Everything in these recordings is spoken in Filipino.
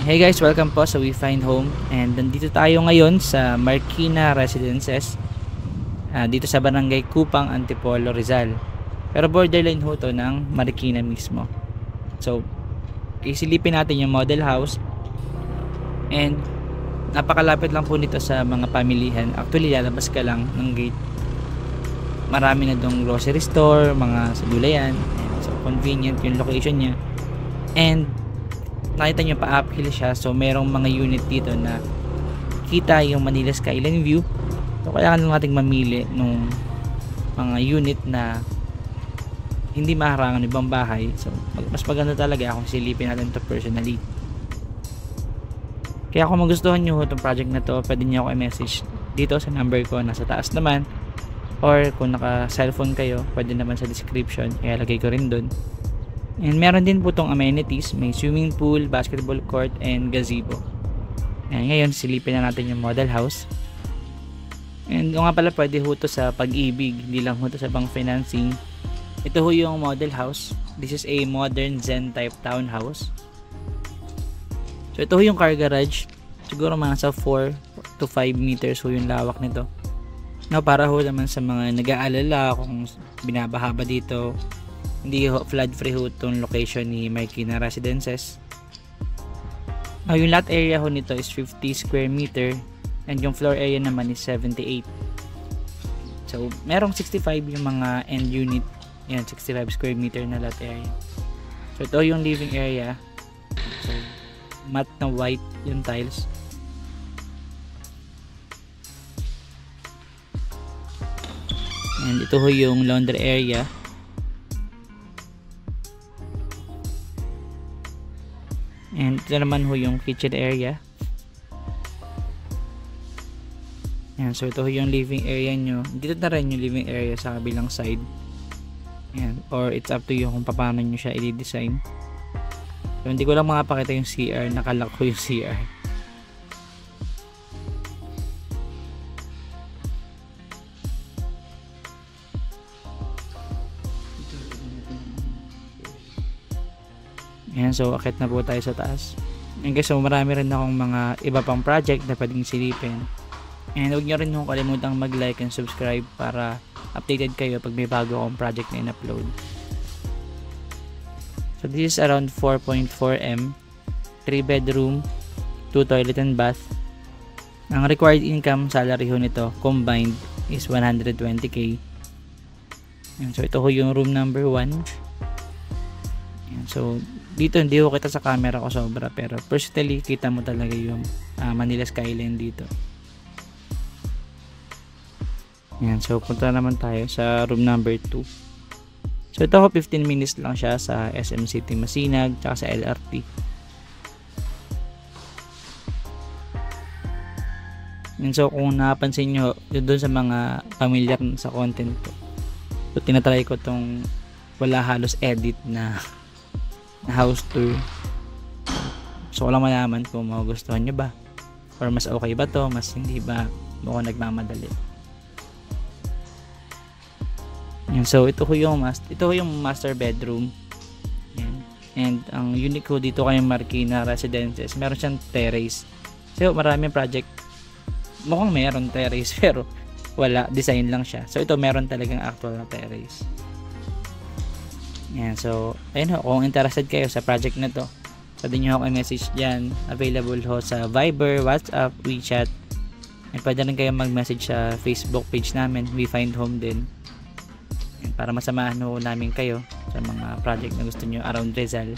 Hey guys, welcome po sa We Find Home, and nandito tayo ngayon sa Marikina Residences, dito sa Barangay Kupang, Antipolo, Rizal. Pero borderline ho to ng Marikina mismo. So, isilipin natin yung model house, and napakalapit lang po nito sa mga pamilihan. Actually, lalabas ka lang ng gate. Marami na dong grocery store, mga sagulayan. So, convenient yung location niya. And nakita nyo pa uphill siya, so merong mga unit dito na kita yung Manila skyline view. So kailangan lang nating mamili nung mga unit na hindi maharangan ng ibang bahay. So mas maganda talaga kung silipin natin to personally. Kaya kung magustuhan nyo itong project na to, pwede nyo ako i-message dito sa number ko, nasa taas naman, or kung naka cellphone kayo, pwede naman sa description, kaya lagay ko rin dun. And meron din po tong amenities, may swimming pool, basketball court, and gazebo. And ngayon, silipin na natin yung model house. And nga pala, pwede ho to sa Pag-ibig, hindi lang ho to sa pang financing. Ito ho yung model house. This is a modern Zen type townhouse. So ito ho yung car garage. Siguro mga sa 4 to 5 meters ho yung lawak nito. Now, para ho naman sa mga nag-aalala kung binabaha ba dito, hindi flood free ho itong location ni Marikina Residences. Yung lot area ho nito is 50 square meter, and yung floor area naman is 78. So merong 65 yung mga end unit. Yan, 65 square meter na lot area. So ito yung living area. So matte na white yung tiles. And ito ho yung laundry area. And ito naman ho yung kitchen area. Ayan, so ito ho yung living area nyo. Dito na rin yung living area sa kabilang side. Ayan, or it's up to you kung paano nyo siya i-design. So hindi ko lang makapakita yung CR. Nakalock ko yung CR. Ayan, so akit na po tayo sa taas. And guys, so marami rin akong mga iba pang project na pwedeng silipin. And huwag nyo rin kung kalimutang mag-like and subscribe para updated kayo pag may bago akong project na in-upload. So this is around 4.4 M, 3 bedroom, 2 toilet and bath. Ang required income salary ho nito combined is 120k. And so ito ho yung room number 1. And so dito hindi ko kita sa camera ko sobra, pero personally kita mo talaga yung Manila skyline dito. Yan, so punta naman tayo sa room number 2. So ito ko 15 minutes lang siya sa SM City Masinag tsaka sa LRT. And so kung napansin nyo doon sa mga familiar sa content ko, so tinatry ko tong wala halos edit na house tour. So walang malaman kung magugustuhan nyo ba, or mas okay ba to, mas hindi ba mukhang nagmamadali. Yan, so ito ho yung master bedroom. Yan. And ang unique ko dito kay Marikina Residences, meron siyang terrace. So maraming project mukhang meron terrace pero wala, design lang siya. So ito meron talagang actual na terrace. Yan, so ayun ho, kung interested kayo sa project na to, pwede nyo ako i-message dyan. Available ho sa Viber, WhatsApp, WeChat, and pwede rin kayo mag-message sa Facebook page namin, We Find Home din. Yan, para masamahan ho namin kayo sa mga project na gusto nyo around Rizal.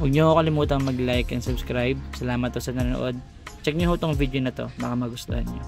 Huwag nyo kalimutan mag-like and subscribe. Salamat po sa nanonood. Check nyo ho tong video na to, baka magustuhan nyo.